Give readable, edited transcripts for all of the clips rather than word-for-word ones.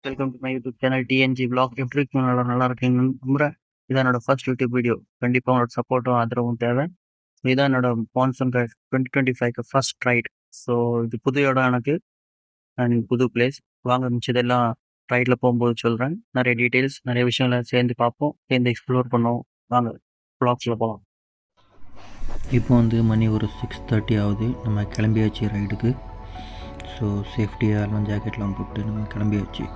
Welcome to my YouTube channel TNG blog. எப்படி இருக்கீங்க? நல்லா இருக்கீங்கன்னு நம்புறேன். இதான் என்னோட ஃபர்ஸ்ட் யூடியூப் வீடியோ. கண்டிப்பாக உங்களோட சப்போர்ட்டும் ஆதரவும் தேவை. இதான் என்னோட monsoon right 2025 first right. So இது புது இடம் எனக்கு அண்ட் புது பிளேஸ். வாங்க மிச்சதெல்லாம் ரைடில் போகும்போது சொல்கிறேன். நிறைய டீட்டெயில்ஸ், நிறைய விஷயங்களை சேர்ந்து பார்ப்போம், சேர்ந்து எக்ஸ்ப்ளோர் பண்ணுவோம். வாங்க பிளாக்ஸில் போகலாம். இப்போ வந்து மணி ஒரு 6:30 ஆகுது. நம்ம கிளம்பியாச்சு ரைடுக்கு. ஸோ சேஃப்டியாக எல்லாம் ஜாக்கெட்லாம் போட்டு நம்ம கிளம்பியாச்சு.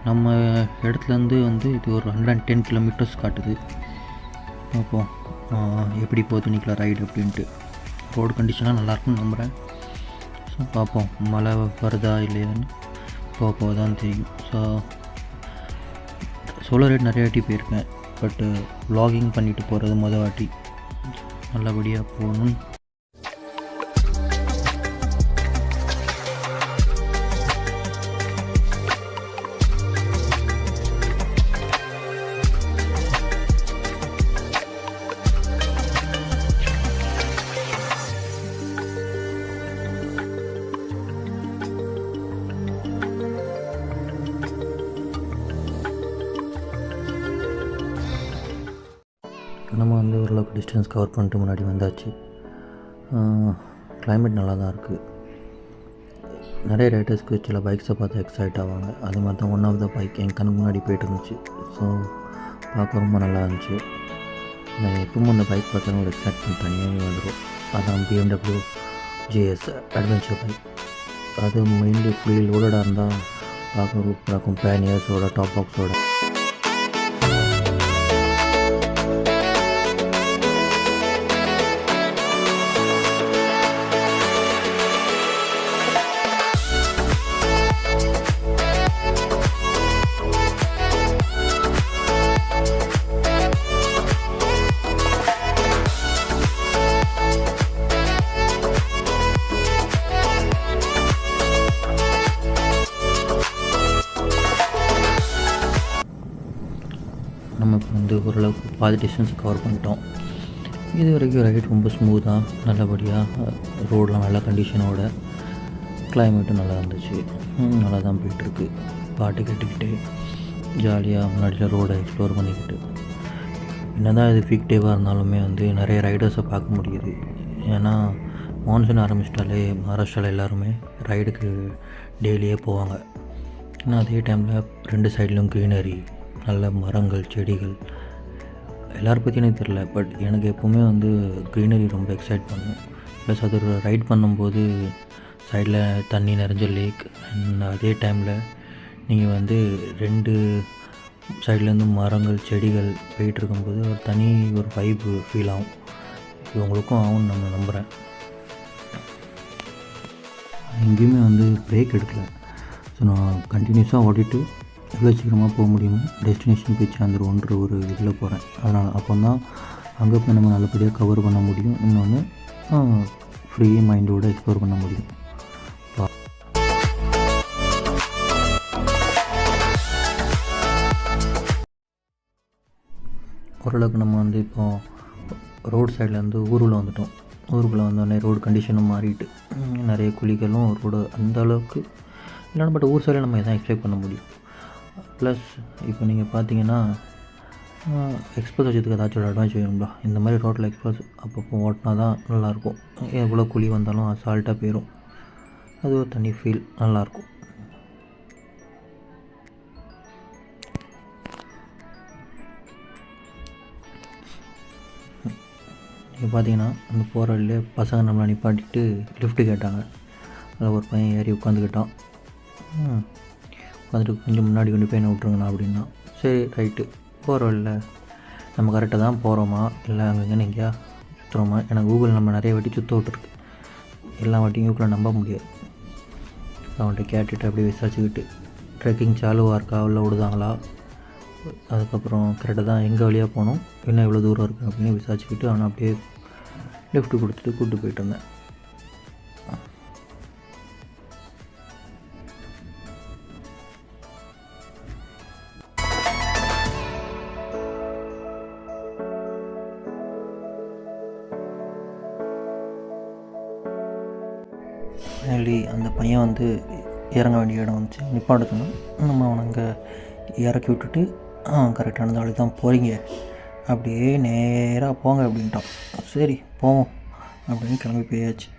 நம்ம இடத்துலேருந்து வந்து இது ஒரு 110 கிலோமீட்டர்ஸ் காட்டுது. பார்ப்போம் எப்படி போகுது இன்றைக்கி ரைடு அப்படின்ட்டு. ரோடு கண்டிஷனாக நல்லாயிருக்குன்னு நம்புகிறேன். ஸோ பார்ப்போம் மழை வருதா இல்லையான்னு போக தான் தெரியும். ஸோ சோலோ ரைடு நிறைய வாட்டி போயிருக்கேன், பட்டு vlogging பண்ணிவிட்டு போகிறது மொதல் வாட்டி. நல்லபடியாக போகணும்னு நம்ம வந்து ஓரளவுக்கு டிஸ்டன்ஸ் கவர் பண்ணிட்டு முன்னாடி வந்தாச்சு. கிளைமேட் நல்லா தான் இருக்குது. நிறைய ரைடர்ஸ்க்கு சில பைக்ஸை பார்த்து எக்ஸைட் ஆவாங்க. அது மாதிரி தான் ஒன் ஆஃப் த பைக் என் கண் முன்னாடி போய்ட்டு இருந்துச்சு. ஸோ பார்க்க ரொம்ப நல்லா இருந்துச்சு. நான் எப்பவும் அந்த பைக் பார்த்தாலும் ஒரு எக்ஸைட்மெண்ட் தனியாகவே வந்துடும். அதான் BMW GS அட்வென்ச்சர் பைக். அது மெயின்லி ஃபுல்லி லோடடாக இருந்தால் பார்க்க சூப்பராக இருக்கும். பேனியர்ஸோட டாப் பாக்ஸோட நமக்கு வந்து ஓரளவுக்கு பாதி டிஸ்டன்ஸ் கவர் பண்ணிட்டோம். இது வரைக்கும் ரைட் ரொம்ப ஸ்மூத்தாக நல்லபடியாக, ரோடெலாம் நல்ல கண்டிஷனோட, கிளைமேட்டும் நல்லா இருந்துச்சு. நல்லா தான் போயிட்டுருக்கு. பாட்டு கேட்டுக்கிட்டு ஜாலியாக முன்னாடியில் ரோடை எக்ஸ்ப்ளோர் பண்ணிக்கிட்டு. என்ன தான் இது பீக் டேவாக இருந்தாலுமே வந்து நிறைய ரைடர்ஸை பார்க்க முடியுது. ஏன்னா மான்சூன் ஆரம்பிச்சிட்டாலே மகாராஷ்டிராவில் எல்லாருமே ரைடுக்கு டெய்லியே போவாங்க. ஏன்னா அதே டைமில் ரெண்டு சைட்லையும் க்ரீனரி, நல்ல மரங்கள், செடிகள். எல்லாரும் பற்றி எனக்கு தெரில, பட் எனக்கு எப்போவுமே வந்து க்ரீனரி ரொம்ப எக்ஸைட் பண்ணும். ப்ளஸ் அது ரைட் பண்ணும்போது சைடில் தண்ணி நிறைஞ்ச லேக், அண்ட் அதே டைமில் நீங்கள் வந்து ரெண்டு சைட்லேருந்து மரங்கள், செடிகள் போயிட்டுருக்கும்போது ஒரு தனி ஒரு வைப்பு ஃபீல் ஆகும். இது உங்களுக்கும் ஆகும்னு நம்ம நம்புகிறேன். எங்கேயுமே வந்து பிரேக் எடுக்கலை. ஸோ நான் கண்டினியூஸாக ஓடிட்டு எவ்வளோ சீக்கிரமாக போக முடியுமோ டெஸ்டினேஷன் போய் சேர்ந்துருவோன்ற ஒரு இதில் போகிறேன். அதனால் அப்போ தான் அங்கே போய் நம்ம நல்லபடியாக கவர் பண்ண முடியும். இன்னொன்று ஃப்ரீ மைண்டோடு எக்ஸ்ப்ளோர் பண்ண முடியும். ஓரளவுக்கு நம்ம வந்து இப்போது ரோடு சைட்லேருந்து ஊருக்குள்ளே வந்துட்டோம். ஊருக்குள்ளே வந்தோடனே ரோடு கண்டிஷனும் மாறிட்டு நிறைய குழிகளும் ரோடு அந்த அளவுக்கு இல்லைன்னா, பட் ஊர் சைடில் நம்ம எதாவது எக்ஸ்பெக்ட் பண்ண முடியும். ப்ளஸ் இப்போ நீங்கள் பார்த்தீங்கன்னா எக்ஸ்பிரஸ் வச்சதுக்கு ஏதாச்சும் ஒரு அட்வான்ஸ் வேணும்டா. இந்த மாதிரி ரோட்டில் எக்ஸ்பிரஸ் அப்பப்போ ஓட்டினா தான் நல்லாயிருக்கும். எவ்வளோ குழி வந்தாலும் அசால்ட்டாக போயிடும். அது ஒரு தனி ஃபீல், நல்லாயிருக்கும். நீங்கள் பார்த்தீங்கன்னா அந்த போகிற வழியிலே பசங்க நம்மளை நிப்பாட்டிட்டு லிஃப்ட்டு கேட்டாங்க. அதில் ஒரு பையன் ஏறி உட்காந்துக்கிட்டான். உட்காந்துட்டு கொஞ்சம் முன்னாடி கொண்டு போய் என்ன விட்ருங்கண்ணா அப்படின்னா. சரி ரைட்டு. போகிற வழியில் நம்ம கரெக்டாக தான் போகிறோமா இல்லை அங்கங்கே எங்கேயா சுற்றுறோமா? எனக்கு கூகுள் நம்ம நிறைய வாட்டி சுற்ற விட்டுருக்கு. எல்லா வாட்டியும் கூகுளில் நம்ப முடியாது. அவன்கிட்ட கேட்டுட்டு அப்படியே விசாரிச்சுக்கிட்டு ட்ரெக்கிங் சாலுவாக இருக்கா, உள்ள விடுதாங்களா, அதுக்கப்புறம் கரெக்டாக தான் எங்கே வழியாக போகணும், இன்னும் எவ்வளோ தூரம் இருக்குது அப்படின்னு விசாரிச்சுக்கிட்டு அவனை அப்படியே லிஃப்ட்டு கொடுத்துட்டு கூப்பிட்டு போயிட்டு இருந்தேன். ஃபைனலி அந்த பையன் வந்து இறங்க வேண்டிய இடம் வந்துச்சு. நிப்பாட்டுச்சுன்னா நம்ம அவனை அங்கே இறக்கி விட்டுட்டு கரெக்டான வழி தான் போகிறீங்க, அப்படியே நேராக போங்க அப்படின்ட்டான். சரி போவோம் அப்படின்னு கிளம்பி போயாச்சு.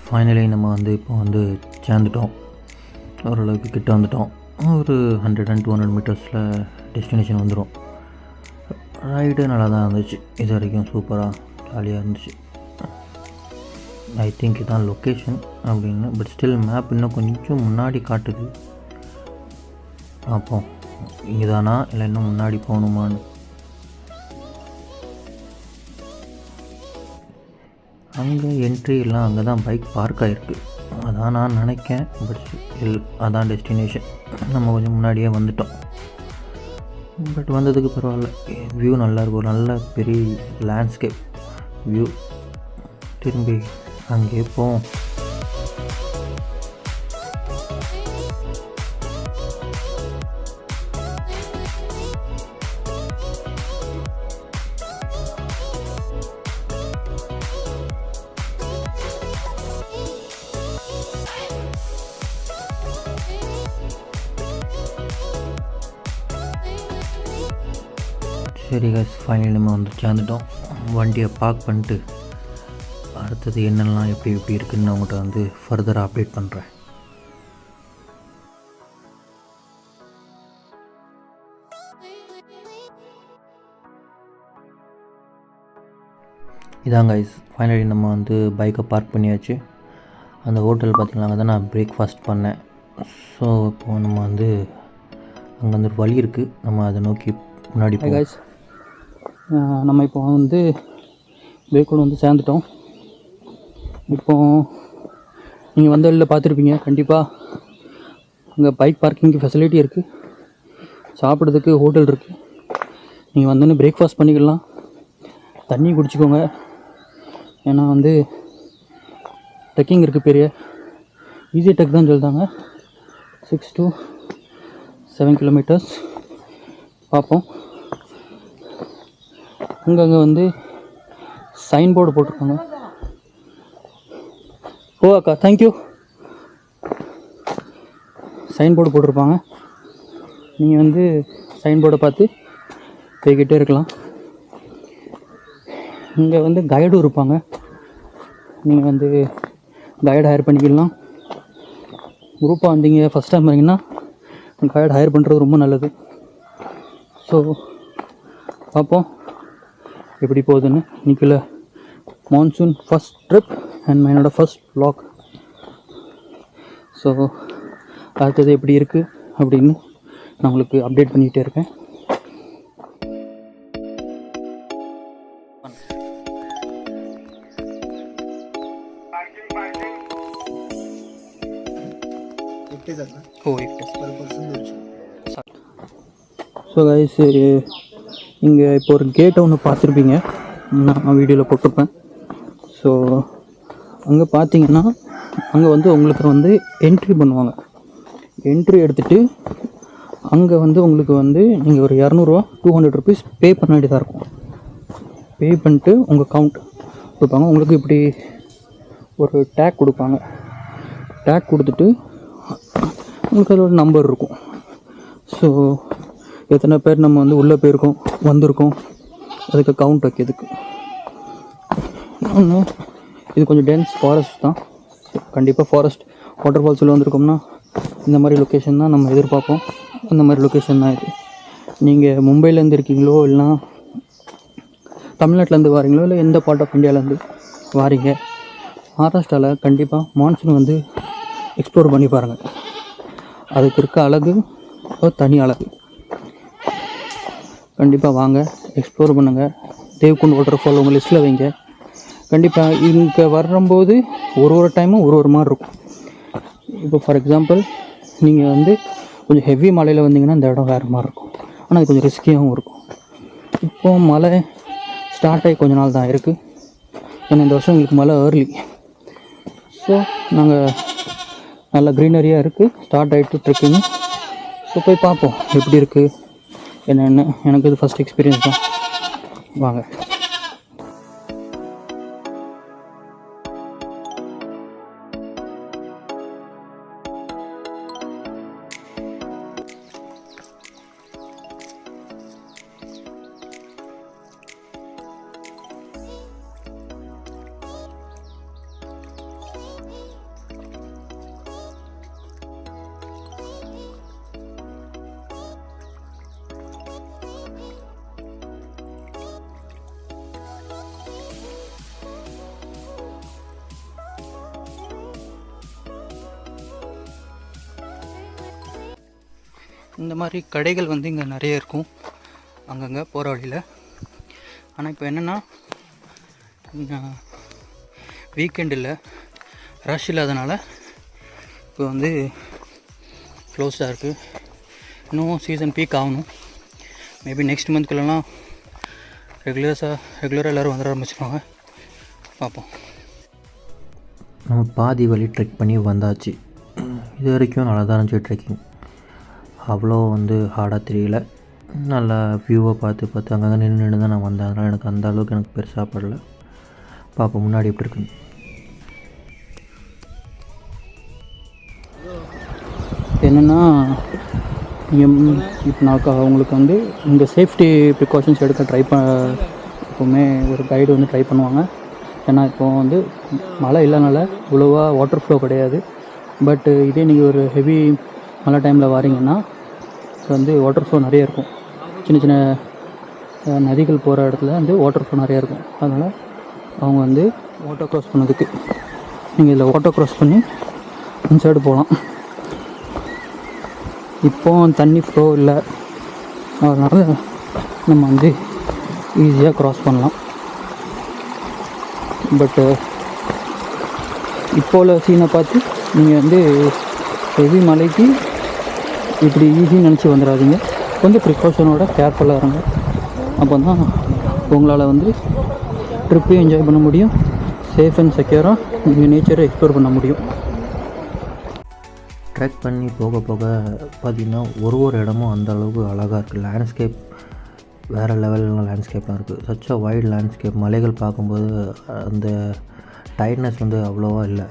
ஃபைனலி நம்ம இப்போ சேர்ந்துட்டோம். ஓரளவுக்கு கிட்ட வந்துட்டோம். ஒரு 100 and 200 மீட்டர்ஸில் டெஸ்டினேஷன் வந்துடும். ரைடு நல்லா தான் இருந்துச்சு. இது வரைக்கும் சூப்பராக ஜாலியாக இருந்துச்சு. ஐ திங்க் இதுதான் லொக்கேஷன் அப்படின்னு, பட் ஸ்டில் மேப் இன்னும் கொஞ்சம் முன்னாடி காட்டுது. பார்ப்போம் இங்கே தானா இல்லை இன்னும் முன்னாடி போகணுமான்னு. அங்கே என்ட்ரி எல்லாம் அங்கே தான் பைக் பார்க் ஆகிருக்கு, அதான் நான் நினைக்கேன். பட் அதான் டெஸ்டினேஷன். நம்ம கொஞ்சம் முன்னாடியே வந்துட்டோம். பட் வந்ததுக்கு பரவாயில்ல, வியூ நல்லாயிருக்கும். நல்ல பெரிய லேண்ட்ஸ்கேப் வியூ. திரும்பி அங்கே போவோம். சரி கைஸ், ஃபைனலி நம்ம சேர்ந்துட்டோம். வண்டியை பார்க் பண்ணிட்டு அடுத்தது என்னெல்லாம் எப்படி இருக்குதுன்னு நான் உங்கள்கிட்ட ஃபர்தராக அப்டேட் பண்ணுறேன். இதான் கைஸ், ஃபைனலி நம்ம பைக்கை பார்க் பண்ணியாச்சு. அந்த ஹோட்டல் பார்த்திங்கன்னா அங்கே தான் நான் பிரேக்ஃபாஸ்ட் பண்ணேன். ஸோ இப்போது நம்ம அங்கே ஒரு வழி இருக்குது, நம்ம அதை நோக்கி முன்னாடி கைஸ். நம்ம இப்போ பேக்கோடு சேர்ந்துட்டோம். இப்போ நீங்கள் வழியில் பார்த்துருப்பீங்க கண்டிப்பாக. அங்கே பைக் பார்க்கிங்க்கு ஃபெசிலிட்டி இருக்குது, சாப்பிட்றதுக்கு ஹோட்டல் இருக்குது. நீங்கள் வந்தோன்னே பிரேக்ஃபாஸ்ட் பண்ணிக்கலாம், தண்ணி குடிச்சிக்கோங்க. ஏன்னா ட்ரெக்கிங் இருக்குது, பெரிய ஈஸி டெக் தான் சொல்லிட்டாங்க. 6 to 7 kilometers பார்ப்போம். அங்கங்கே சைன் போர்டு போட்டிருக்காங்க. ஓ அக்கா தேங்க்யூ. சைன் போர்டு போட்டிருப்பாங்க. நீங்கள் சைன் போர்டை பார்த்து போய்கிட்டே இருக்கலாம். இங்கே கைடும் இருப்பாங்க. நீங்கள் கைடு ஹையர் பண்ணிக்கலாம். குரூப்பாக வந்தீங்க ஃபஸ்ட் டைம் வரீங்கன்னா கைடு ஹையர் பண்ணுறது ரொம்ப நல்லது. ஸோ பார்ப்போம் எப்படி போகுதுன்னு. இன்றைக்கில் மான்சூன் ஃபஸ்ட் ட்ரிப் அண்ட் என்னோட ஃபஸ்ட் vlog. ஸோ அடுத்தது எப்படி இருக்குது அப்படின்னு நான் உங்களுக்கு அப்டேட் பண்ணிகிட்டே இருக்கேன். ஸோ கைஸ், இங்கே இப்போ ஒரு கேட்டை ஒன்று பார்த்துருப்பீங்க, நான் வீடியோவில் போட்டிருப்பேன். ஸோ அங்கே பார்த்தீங்கன்னா அங்கே உங்களுக்கு என்ட்ரி பண்ணுவாங்க. என்ட்ரி எடுத்துகிட்டு அங்கே உங்களுக்கு நீங்கள் ஒரு 200 200 rupees பே பண்ண வேண்டியதாக இருக்கும். பே பண்ணிட்டு உங்கள் கவுண்ட் கொடுப்பாங்க. உங்களுக்கு இப்படி ஒரு டேக் கொடுப்பாங்க. டேக் கொடுத்துட்டு உங்களுக்கு அதில் ஒரு நம்பர் இருக்கும். ஸோ எத்தனை பேர் நம்ம உள்ளே போயிருக்கோம் வந்திருக்கோம் அதுக்கு கவுண்ட் வைக்கிறதுக்கு. இன்னொன்று, இது கொஞ்சம் டென்ஸ் ஃபாரஸ்ட் தான். கண்டிப்பாக ஃபாரஸ்ட் வாட்டர் ஃபால்ஸில் வந்திருக்கோம்னா இந்த மாதிரி லொக்கேஷன் தான் நம்ம எதிர்பார்ப்போம். அந்த மாதிரி லொக்கேஷன் தான் இது. நீங்கள் மும்பையிலேருந்து இருக்கீங்களோ இல்லைனா தமிழ்நாட்டிலேருந்து வாரீங்களோ இல்லை எந்த பார்ட் ஆஃப் இந்தியாவிலேருந்து வாரீங்க, மகாராஷ்டிராவில் கண்டிப்பாக மான்சூன் எக்ஸ்ப்ளோர் பண்ணி பாருங்கள். அதுக்கு இருக்க அழகு தனி அழகு. கண்டிப்பாக வாங்க, எக்ஸ்ப்ளோர் பண்ணுங்கள். தேவ்குண்ட் வாட்டர் ஃபால் உங்கள் லிஸ்ட்டில் வைங்க. கண்டிப்பாக இங்கே வரும்போது ஒரு டைமும் ஒரு மாதிரி இருக்கும். இப்போ ஃபார் எக்ஸாம்பிள் நீங்கள் கொஞ்சம் ஹெவி மலையில் வந்தீங்கன்னா இந்த இடம் வேறு மாதிரி இருக்கும். ஆனால் அது கொஞ்சம் ரிஸ்கியாகவும் இருக்கும். இப்போது மழை ஸ்டார்ட் ஆகி கொஞ்ச நாள் தான் இருக்குது. ஏன்னா இந்த வருஷம் எங்களுக்கு மழை ஏர்லி. ஸோ நாங்கள் நல்ல க்ரீனரியாக இருக்குது, ஸ்டார்ட் ஆகிட்டு ட்ரெக்கிங். ஸோ போய் பார்ப்போம் எப்படி இருக்குது என்னென்ன. எனக்கு இது ஃபஸ்ட் எக்ஸ்பீரியன்ஸ் தான். வாங்க. இந்த மாதிரி கடைகள் வந்து இங்கே நிறைய இருக்கும் அங்கங்கே போகிற வழியில். ஆனால் இப்போ என்னென்னா வீக்கெண்டில் ரஷ் இல்லாதனால இப்போ வந்து க்ளோஸ்டாக இருக்குது. இன்னும் சீசன் பீக் ஆகணும். மேபி நெக்ஸ்ட் மந்த்குள்ளலாம் ரெகுலராக எல்லோரும் வந்துட ஆரம்பிச்சிருவாங்க. பார்ப்போம். நம்ம பாதி வழி ட்ரெக் பண்ணி வந்தாச்சு. இது வரைக்கும் நல்லா தான் இருந்துச்சு ட்ரெக்கிங். அவ்வளோ வந்து ஹார்டாக தெரியல. நல்லா வியூவை பார்த்து அங்கங்கே நின்று தான் நான் வந்தேன். அதனால் எனக்கு அந்த அளவுக்கு எனக்கு பெருசாக படல. பார்ப்போம் முன்னாடி எப்படி இருக்குன்னு. என்னென்னா இப்போ நான் அவங்களுக்கு வந்து இந்த சேஃப்டி ப்ரிகாஷன்ஸ் எடுக்க எப்போவுமே ஒரு கைடு வந்து ட்ரை பண்ணுவாங்க. ஏன்னா இப்போ வந்து மழை இல்லைனால இவ்வளோவா வாட்டர் ஃப்ளோ கிடையாது. பட் இதே நீங்கள் ஒரு ஹெவி மழை டைமில் வாரீங்கன்னா வந்து வாட்டர் ஃப்ளோ நிறைய இருக்கும். சின்ன சின்ன நதிகள் போகிற இடத்துல வந்து வாட்டர் ஃப்ளோ நிறையா இருக்கும். அதனால் அவங்க வந்து வாட்டர் க்ராஸ் பண்ணதுக்கு நீங்கள் இதில் வாட்டர் க்ராஸ் பண்ணி இந்த சைடு போகலாம். இப்போது தண்ணி ஃப்ளோ இல்லை, அதனால் நம்ம வந்து ஈஸியாக க்ராஸ் பண்ணலாம். பட்டு இப்போ உள்ள சீனை பார்த்து நீங்கள் வந்து ஹெவி மலைக்கு இப்படி ஈஸின்னு நினச்சி வந்துடாதீங்க. கொஞ்சம் ப்ரிகாஷனோட கேர்ஃபுல்லாக இருங்க. அப்போ தான் உங்களால் வந்து ட்ரிப்பையும் என்ஜாய் பண்ண முடியும், சேஃப் அண்ட் செக்யூராக நீங்கள் நேச்சரை எக்ஸ்ப்ளோர் பண்ண முடியும். ட்ரெக் பண்ணி போக பார்த்திங்கன்னா ஒரு இடமும் அந்த அளவுக்கு அழகாக இருக்குது. லேண்ட்ஸ்கேப் வேறு லெவலில் லேண்ட்ஸ்கேப்லாம் இருக்குது. Such a wide landscape. மலைகள் பார்க்கும்போது அந்த டயர்ட்னஸ் வந்து அவ்வளோவா இல்லை.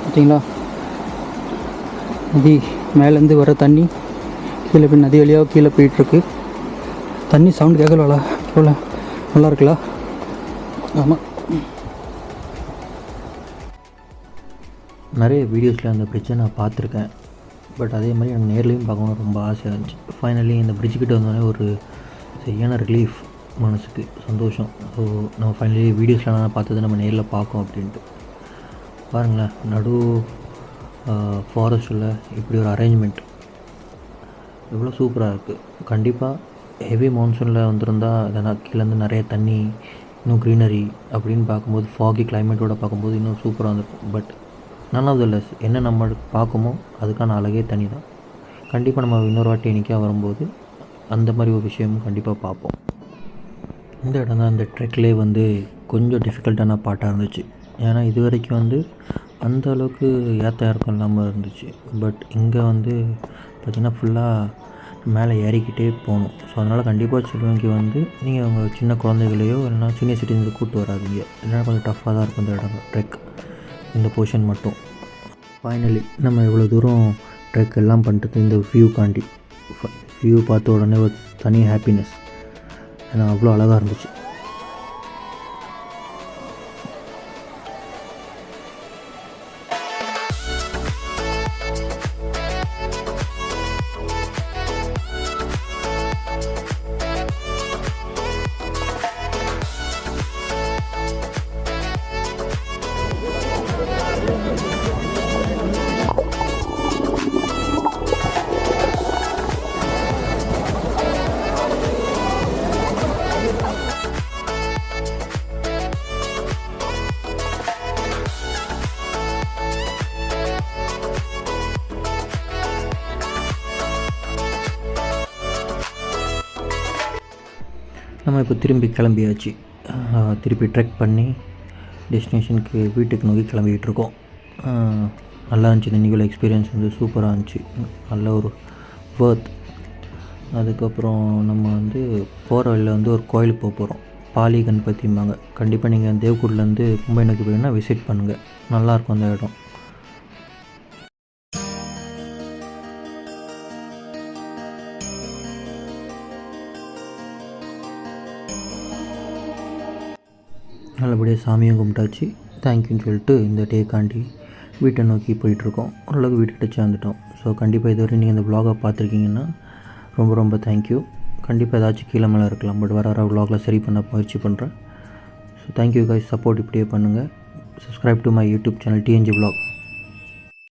பார்த்தீங்களா, நதி மேலேருந்து வர தண்ணி கீழே போய் நதி வழியாக கீழே போயிட்டுருக்கு. தண்ணி சவுண்ட் கேட்கலா? எவ்வளோ நல்லா இருக்குல்ல? ஆமாம், நிறைய வீடியோஸில் அந்த பிரிட்ஜை நான் பார்த்துருக்கேன். பட் அதே மாதிரி எனக்கு நேர்லேயும் பார்க்கணுன்னு ரொம்ப ஆசையாக இருந்துச்சு. ஃபைனலி இந்த பிரிட்ஜுக்கிட்ட வந்தோடனே ஒரு சரியான ரிலீஃப், மனசுக்கு சந்தோஷம். ஸோ நம்ம ஃபைனலி வீடியோஸில் நான் பார்த்தது நம்ம நேரில் பார்க்கோம் அப்படின்ட்டு. பாருங்களேன், நடு ஃபாரஸ்ட்டில் இப்படி ஒரு அரேஞ்ச்மெண்ட் எவ்வளோ சூப்பராக இருக்குது. கண்டிப்பாக ஹெவி மான்சூனில் வந்திருந்தால் அதனால் கீழேருந்து நிறைய தண்ணி, இன்னும் க்ரீனரி அப்படின்னு பார்க்கும்போது, ஃபாகி கிளைமேட்டோடு பார்க்கும்போது இன்னும் சூப்பராக இருந்திருக்கும். But none of the less என்ன நம்ம பார்க்குமோ அதுக்கான அழகே தனி தான். கண்டிப்பாக நம்ம இன்னொரு வாட்டி இன்றைக்கா வரும்போது அந்த மாதிரி ஒரு விஷயமும் கண்டிப்பாக பார்ப்போம். இந்த இடம் தான் இந்த ட்ரெக்லேயே வந்து கொஞ்சம் டிஃபிகல்ட்டான பார்ட்டாக இருந்துச்சு. ஏன்னா இது வரைக்கும் வந்து அந்த அளவுக்கு ஏற்ற இறக்கம் இல்லாமல் இருந்துச்சு. பட் இங்கே வந்து பார்த்திங்கன்னா ஃபுல்லாக மேலே ஏறிக்கிட்டே போகணும். ஸோ அதனால் கண்டிப்பாக சிறுவங்க வந்து நீங்கள் உங்கள் சின்ன குழந்தைகளையோ இல்லைனா சீனியர் சிட்டிசன்ஸை கூப்பிட்டு வராதிங்க. இல்லைனா கொஞ்சம் டஃப்பாக தான் இருக்கும் இந்த இடம் ட்ரெக், இந்த போர்ஷன் மட்டும். ஃபைனலி நம்ம இவ்வளோ தூரம் ட்ரெக் எல்லாம் பண்ணிட்டு இந்த வியூ பார்த்த உடனே ஒரு தனி ஹாப்பினஸ். ஏன்னா அவ்வளோ அழகாக இருந்துச்சு. நம்ம இப்போ திரும்பி கிளம்பியாச்சு. திருப்பி ட்ரெக் பண்ணி டெஸ்டினேஷனுக்கு வீட்டுக்கு நோக்கி கிளம்பிக்கிட்டு இருக்கோம். நல்லா இருந்துச்சு. இந்த நிகழ்வு எக்ஸ்பீரியன்ஸ் வந்து சூப்பராக இருந்துச்சு. நல்ல ஒரு வர்த். அதுக்கப்புறம் நம்ம வந்து போகிற வழியில் வந்து ஒரு கோயிலுக்கு போகிறோம். பாலி கணபதிம்பாங்க. கண்டிப்பாக நீங்கள் தேவக்கூர்லேருந்து மும்பை நோக்கி போயிங்கன்னா விசிட் பண்ணுங்கள். நல்லாயிருக்கும் அந்த இடம். நல்லபடியாக சாமியும் கும்பிட்டாச்சு. தேங்க்யூன்னு சொல்லிட்டு இந்த டேக்காண்டி வீட்டை நோக்கி போயிட்டுருக்கோம். ஓரளவுக்கு வீட்டுக்கிட்ட சேர்ந்துட்டோம். ஸோ கண்டிப்பாக இதுவரை நீங்கள் இந்த விலாகை பார்த்துருக்கீங்கன்னா ரொம்ப ரொம்ப தேங்க்யூ. கண்டிப்பாக ஏதாச்சும் கீழே மேலே இருக்கலாம். பட் வர விலாகில் சரி பண்ண முயற்சி பண்ணுறேன். So thank you guys. சப்போர்ட் இப்படியே பண்ணுங்கள். Subscribe to my YouTube channel TNG Vlog.